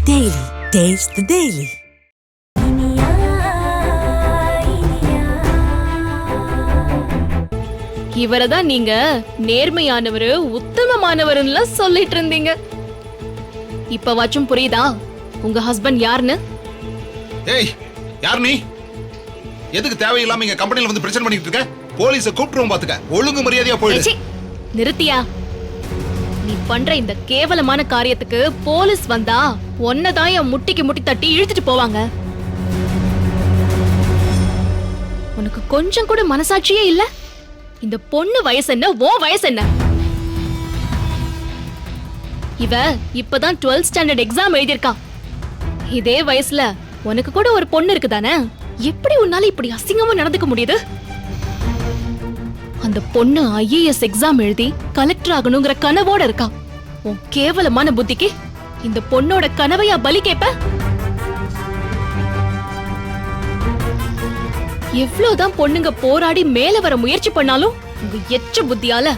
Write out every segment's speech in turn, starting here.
Daily. Taste the Daily. இவரதான் நீங்க நேர்மையானவரு உத்தமமானவருன்னு சொல்லிட்டு இருந்தீங்க. இப்ப வாச்சும் புரியுதா உங்க ஹஸ்பண்ட் யாருன்னு? ஏய், யார் நீ? எதுக்கு தேவையில்லாம இங்க கம்பெனில வந்து பிரச்சனை பண்ணிட்டு இருக்க? போலீஸை கூப்பிட்டுருவோம் பாத்துக்க. ஒழுங்கு மரியாதையா போயிடு. நிறுத்தியா? நீ பண்ற இந்த கேவலமான காரியத்துக்கு போலீஸ் வந்தா ஒன்னதான் என் முட்டிக்கு முட்டி தட்டி இழுத்துட்டு போவாங்க. உனக்கு கொஞ்சம் கூட மனசாட்சியே இல்ல? இந்த பொண்ணு வயசு என்ன, ஓ வயசு என்ன? இவ இப்பதான் 12th ஸ்டாண்டர்ட் எக்ஸாம் எழுதியிருக்கா. இதே வயசுல உனக்கு கூட ஒரு பொண்ணு இருக்குதானே? எப்படி உன்னால இப்படி அசிங்கமா நடந்துக்க முடியுது? அந்த பொண்ணு IAS எக்ஸாம் எழுதி கலெக்டர் ஆகணுங்கிற கனவோட இருக்கா. உன் கேவலமான புத்திக்கு இந்த பொண்ணோட கனவையா பலி கேப்ப? எவ்வளவுதான் பொண்ணுங்க போராடி மேல வர முயற்சி பண்ணாலும் உங்க எச்ச புத்தியால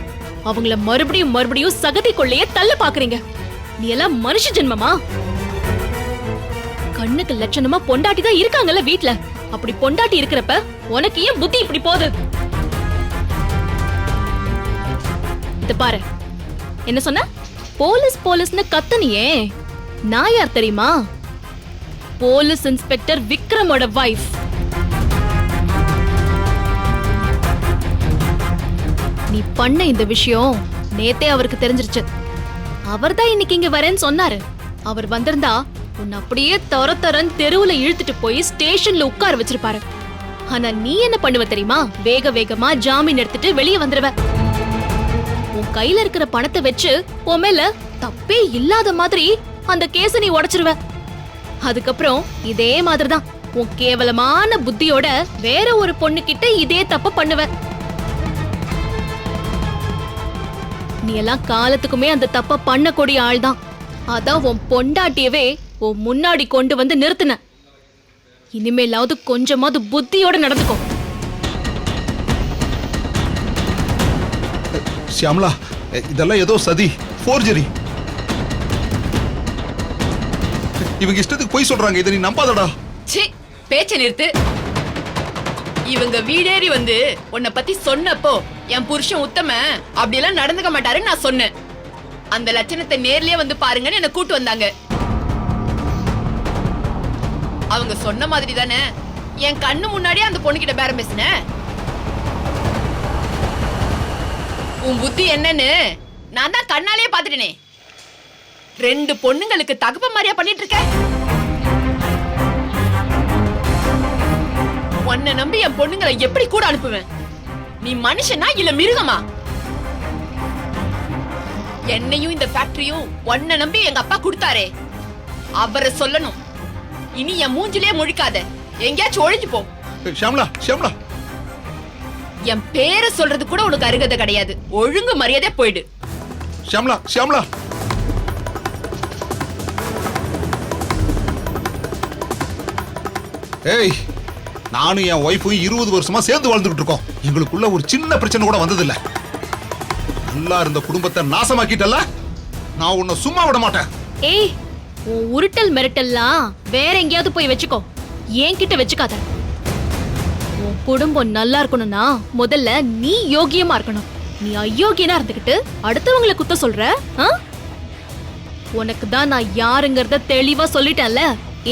அவங்கள மறுபடியும் மறுபடியும் சகதிக்குள்ளேயே தள்ள பாக்குறீங்க. நீ எல்லாம் மனுஷ ஜென்மமா? கண்ணுக்கு லட்சணமா பொண்டாட்டி தான் இருக்காங்கல்ல வீட்ல. அப்படி பொண்டாட்டி இருக்கிறப்ப உனக்கு ஏன் புத்தி இப்படி போகுது? இது பாரு, என்ன சொன்ன? போலீஸ் போலீஸ்னு கத்தனியே. நான் யார் தெரியுமா? போலீஸ் இன்ஸ்பெக்டர் விக்ரமோட வைஃப். நீ பண்ண இந்த விஷயம் நேத்தே அவருக்கு தெரிஞ்சிருச்சு. அவர்தான் இன்னைக்கு இங்க வரேன்னு சொன்னாரு. அவர் வந்திருந்தா உன்னை அப்படியே தரன்னு தெருவுல இழுத்துட்டு போய் ஸ்டேஷன்ல உட்கார வச்சிருப்பாரு. ஆனா நீ என்ன பண்ணுவ தெரியுமா? வேக வேகமா ஜாமீன் எடுத்துட்டு வெளியே வந்துருவ. உன் கையில இருக்கிற பணத்தை வச்சு உன் மேல தப்பே இல்லாத மாதிரி அந்த கேஸ நீ உடைச்சிருவ. அதுக்கப்புறம் இதே மாதிரிதான் உன் கேவலமான புத்தியோட வேற ஒரு பொண்ணு கிட்ட இதே தப்ப பண்ணுவ. நீ எல்லாம் காலத்துக்குமே அந்த தப்ப பண்ணக்கூடிய ஆள்தான். அதான் உன் பொண்டாட்டியவே உன் முன்னாடி கொண்டு வந்து நிறுத்தின. இனிமேலாவது கொஞ்சமாவது புத்தியோட நடந்துக்கோ. ஷியாமலா, இதெல்லாம் ஏதோ சதி, ஃபோர்ஜரி. இவங்க இஷ்டத்துக்கு போய் சொல்றாங்க. இதை நீ நம்பாதடா. ச்சீ, பேச்ச நிறுத்து. இவங்க வீடேறி வந்து உன்னை பத்தி சொன்னப்போ என் புருஷன் உத்தம அப்படியெல்லாம் நடந்துக்க மாட்டாருன்னு நான் சொன்னேன். அந்த லட்சணத்தை நேர்லயே வந்து பாருங்கன்னு என்ன கூட்டு வந்தாங்க. அவங்க சொன்ன மாதிரி தானே என் கண்ணு முன்னாடியே அந்த பொண்ணு கிட்ட பேரம் பேசின. உன் புத்தி என்னன்னு நான் தான் கண்ணாலேயே பாத்துட்டேனே. 2 பொண்ணுங்களுக்கு தகப்ப மாதிரியா பண்ணிட்டு இருக்க. உன்னை நம்பி என் பொண்ணுங்களை எப்படி கூட அனுப்புவேன்? நீ மனுஷனா இல்ல மிருகமா? என்னையும் இந்த ஃபேக்டரியும் உன்னை நம்பி எங்க அப்பா கொடுத்தாரே, அவரை சொல்லணும். இனி என் மூஞ்சிலே முழிக்காத, எங்கேயாச்சும் ஒழிஞ்சு போ. ஷியாமலா, ஷியாமலா, என் பேரை சொல்றது கூட உனக்கு அருகதை கிடையாது. ஒழுங்கு மரியாதை போயிடு. ஷியாமலா, ஷியாமலா. ஏய், நானும் என் ஒய்ஃபும் 20 வருஷமா சேர்ந்து வாழ்ந்துகிட்டு இருக்கோம். எங்களுக்குள்ள ஒரு சின்ன பிரச்சனை கூட வந்ததில்ல. நல்லா இருந்த குடும்பத்தை நாசமாக்கிட்டல. நான் உன்னை சும்மா விட மாட்டேன். ஏய், உன் உருட்டல் மிரட்டல்லாம் வேற எங்கேயாவது போய் வச்சுக்கோ. என்கிட்ட வச்சுக்காத. உன் குடும்பம் நல்லா இருக்கணும்னா முதல்ல நீ யோகியமா இருக்கணும். நீ அயோக்கியனா இருந்துகிட்டு அடுத்தவங்களை குத்த சொல்ற? உனக்கு தான் நான் யாருங்கறத தெளிவா சொல்லிட்டேன்ல.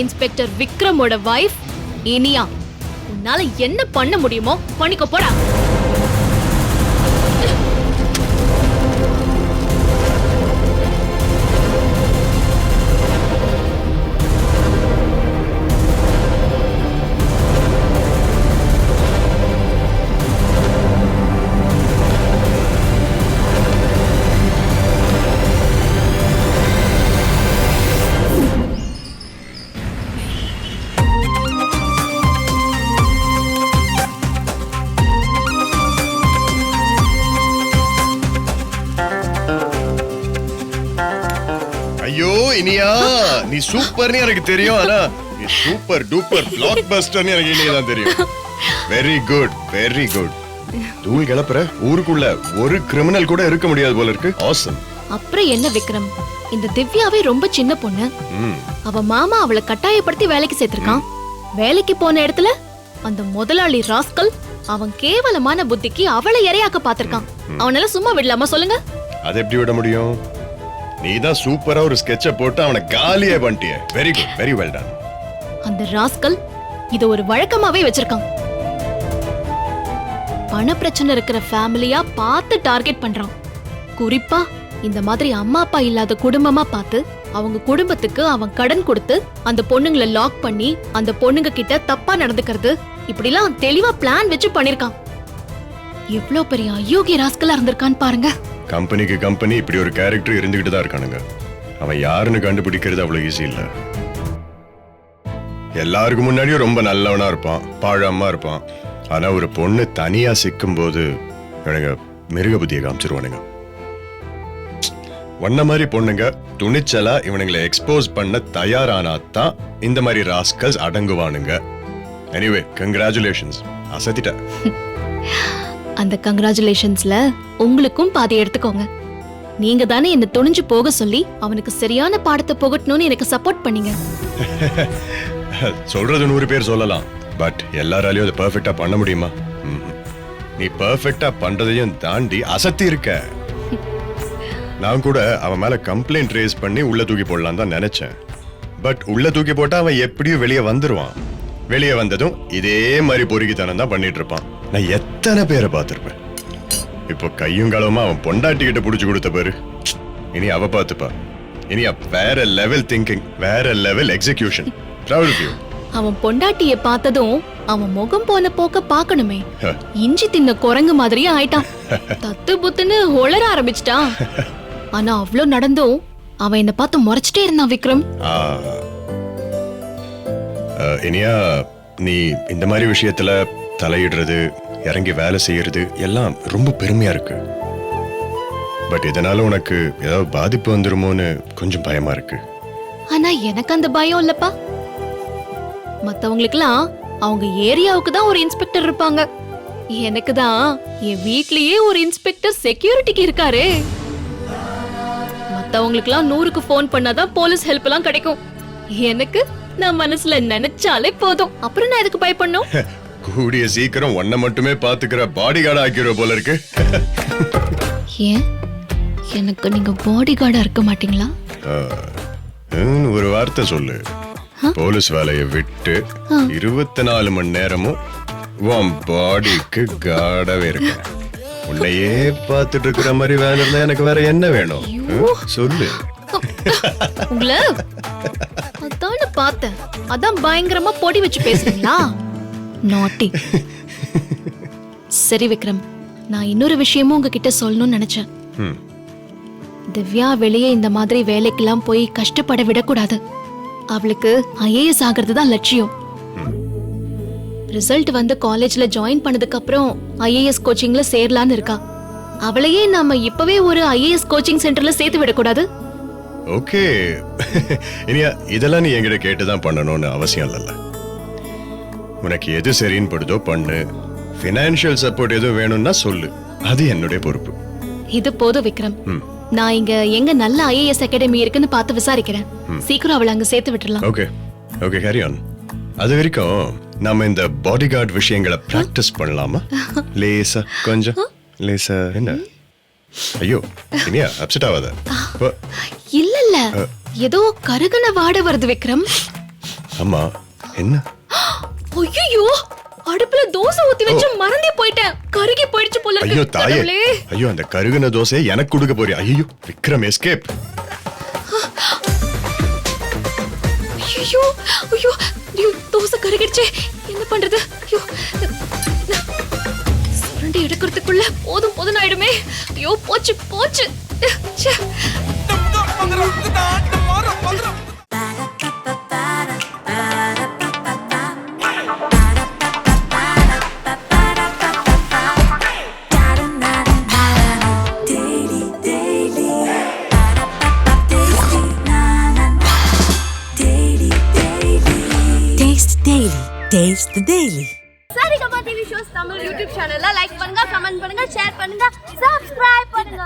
இன்ஸ்பெக்டர் விக்ரமோட வைஃப் இனியா. உன்னால என்ன பண்ண முடியுமோ பண்ணிக்கோ, போடா. இனியா, நீ சூப்பர்னு எனக்கு தெரியும். ஆனா நீ சூப்பர் டூப்பர் பிளாக் பஸ்டர்னு எனக்கு இனியதான் தெரியும். Very good, very good. தூள் கிளப்புற ஊருக்குள்ள ஒரு கிரிமினல் கூட இருக்க முடியாது போல இருக்கு. ஆசம். அப்புறம் என்ன விக்ரம், இந்த திவ்யாவே ரொம்ப சின்ன பொண்ணு. ம் அவ மாமா அவளை கட்டாயப்படுத்தி வேலைக்கு சேர்த்திருக்கான். வேலைக்கு போன இடத்துல அந்த முதலாளி ராஸ்கல் அவன் கேவலமான புத்திக்கு அவளை இரையாக்க பாத்திருக்கான். அவனால சும்மா விடலாமா சொல்லுங்க? அதை எப்படி விட முடியும்? நீ தான் சூப்பரா ஒரு ஸ்கெட்ச போட்டு அவனை காலியே பண்ணிட்டிய. Very good, very well done. அந்த ராஸ்கல் இத ஒரு வழக்கமாவே வச்சிருக்கான். பண பிரச்சனை இருக்கிற ஃபேமிலியா பார்த்து டார்கெட் பண்றான். குறிப்பா இந்த மாதிரி அம்மா அப்பா இல்லாத குடும்பமா பார்த்து அவங்க குடும்பத்துக்கு அவன் கடன் கொடுத்து அந்த பொண்ணுங்களை லாக் பண்ணி அந்த பொண்ணுங்க கிட்ட தப்பா நடந்துக்கிறது, இப்படிலாம் தெளிவா பிளான் வச்சு பண்ணிருக்கான். எவ்ளோ பெரிய அயோக்கிய ராஸ்கலா இருந்திருக்கான்னு பாருங்க. கம்பெனிக்கு கம்பெனி இப்படி ஒரு கேரக்டர் இருந்துகிட்டு தான் இருக்கானுங்க. அவன் யாருன்னு கண்டுபிடிக்கிறது அவ்வளவு ஈஸி இல்ல. எல்லாருக்கும் முன்னாடியும் ரொம்ப நல்லவனா இருப்பான், பாழாம இருப்பான். ஆனா ஒரு பொண்ணு தனியா சிக்கும் போது இவனுங்க மிருக புத்தியை காமிச்சிருவானுங்க. ஒன்ன மாதிரி பொண்ணுங்க துணிச்சலா இவனுங்களை எக்ஸ்போஸ் பண்ண தயாரானாத்தான் இந்த மாதிரி ராஸ்கல்ஸ் அடங்குவானுங்க. எனிவே, கங்க்ராச்சுலேஷன்ஸ், அசத்திட்ட. அந்த கங்க்ராச்சுலேஷன்ஸ்ல உங்களுக்கும் பாதி எடுத்துக்கோங்க. நீங்க தானே என்ன துணிஞ்சு போக சொல்லி அவனுக்கு சரியான பாடத்தை புகட்டணும்னு எனக்கு சப்போர்ட் பண்ணீங்க. சொல்றது 100 பேர் சொல்லலாம், பட் எல்லாராலையும் அதை பெர்ஃபெக்ட்டா பண்ண முடியுமா? நீ பெர்ஃபெக்ட்டா பண்றதையும் தாண்டி அசத்தி இருக்க. நான் கூட அவன் மேல கம்ப்ளைண்ட் ரேஸ் பண்ணி உள்ள தூக்கி போடலாம் தான் நினைச்சேன். பட் உள்ள தூக்கி போட்டா அவன் எப்படியும் வெளியே வந்துருவான். வெளியே வந்ததும் இதே மாதிரி பொறுக்கித்தனம் தான் பண்ணிட்டு இருப்பான். நான் எத்தனை பேரை பார்த்திருப்பேன். இப்போ கையும் களவுமா அவன் பொண்டாட்டிக்கிட்ட புடிச்சு கொடுத்த பாரு. இனி அவ பார்த்துப்பா. இனி வேற லெவல் திங்கிங், வேற level execution. Proud of you. அவன் பொண்டாட்டிய பார்த்ததும் அவன் முகம் போன போக்க பாக்கணுமே. இஞ்சி தின்ன குரங்கு மாதிரியே ஆயிட்டான். தத்து புத்துன்னு ஒளர ஆரம்பிச்சிட்டான். ஆனா அவ்ளோ நடந்தும் அவன் என்ன பார்த்து முறைச்சிட்டே இருந்தான் விக்ரம். இனியா, நீ இந்த மாதிரி விஷயத்துல தலையிடுறது, இறங்கி வேலை செய்யறது எல்லாம் ரொம்ப பெருமையா இருக்கு. பட் இதனால உனக்கு ஏதாவது பாதிப்பு வந்துருமோன்னு கொஞ்சம் பயமா இருக்கு. ஆனா எனக்கு அந்த பயம் இல்லப்பா. மத்தவங்களுக்குலாம் அவங்க ஏரியாவுக்கு தான் ஒரு இன்ஸ்பெக்டர் இருப்பாங்க. எனக்கு தான் என் வீட்லயே ஒரு இன்ஸ்பெக்டர் செக்யூரிட்டிக்கு இருக்காரே. மத்தவங்களுக்குலாம் 100க்கு போன் பண்ணாதான் போலீஸ் ஹெல்ப் எல்லாம் கிடைக்கும். எனக்கு நான் மனசுல நினைச்சாலே போதும். அப்புறம் நான் எதுக்கு பயப்படணும்? கூடிய சீக்கிரம் ஒன்ன மட்டுமே பாத்துக்கிற பாடி கார்டு ஆக்கிற போல இருக்கு. ஏன் எனக்கு நீங்க பாடி கார்டா இருக்க மாட்டீங்களா? ஒரு வார்த்தை சொல்லு. போலீஸ் வேலையை விட்டு 24 மணி நேரமும் உன் பாடிக்கு கார்டாவே இருக்க. உன்னையே பார்த்துட்டு இருக்கிற மாதிரி வேலை இருந்தா எனக்கு வேற என்ன வேணும் சொல்லு. உங்களை அதான பார்த்தேன். அதான் பயங்கரமா பொடி வச்சு பேசுறீங்களா? நாட்டி. சரி விக்ரம், நான் இன்னொரு விஷயமும் உங்ககிட்ட சொல்லணும்னு நினைச்சேன். திவ்யா வெளியே இந்த மாதிரி வேலைக்கெல்லாம் போய் கஷ்டப்பட விடக்கூடாது. அவளுக்கு IAS ஆகிறது தான் லட்சியம். ரிசல்ட் வந்து காலேஜ்ல ஜாயின் பண்ணதுக்கு அப்புறம் IAS கோச்சிங்ல சேரலான்னு இருக்கா. அவளையே நாம இப்பவே ஒரு IAS கோச்சிங் சென்டர்ல சேர்த்து விடக்கூடாது? ஓகே, இனியா இதெல்லாம் நீ என்கிட்ட கேட்டுதான் பண்ணணும்னு அவசியம் இல்லைல்ல. உனக்கு எது சரின்னு படுதோ பண்ணு. ஃபினான்ஷியல் சப்போர்ட் எதுவும் வேணும்னா சொல்லு, அது என்னுடைய பொறுப்பு. இது போதும் விக்ரம். நான் இங்க எங்க நல்ல IAS அகாடமி இருக்குன்னு பார்த்து விசாரிக்கிறேன். சீக்கிரம் அவளை அங்க சேர்த்து விட்டுறலாம். Okay okay, carry on. அது வரைக்கும் நாம இந்த பாடி கார்டு விஷயங்களை பிராக்டிஸ் பண்ணலாமா? லேசா, கொஞ்சம் லேசா. என்ன ஐயோ இனியா, அப்செட் ஆகாத. இல்ல இல்ல, ஏதோ கருகன வாட வருது விக்ரம். அம்மா என்ன? ஐயோ, அடுப்புல தோசை ஊத்தி வச்சு மறந்தே போயிட்டேன். கருகி போயிடுச்சு போல இருக்கு. ஐயோ தாயே, ஐயோ அந்த கருகுன தோசையை எனக்கு கொடுக்க போறியா? ஐயோ விக்ரம், எஸ்கேப். ஐயோ ஐயோ, தோசை கருகிடுச்சே, என்ன பண்றது? ஐயோ, சுரண்டி எடுக்கிறதுக்குள்ள போதும் போதும் ஆயிடுமே. ஐயோ போச்சு போச்சு. Taste the Daily. Saregama TV shows Tamil YouTube சேனல்ல லைக் பண்ணுங்க, கமெண்ட் பண்ணுங்க, ஷேர் பண்ணுங்க, சப்ஸ்கிரைப் பண்ணுங்க.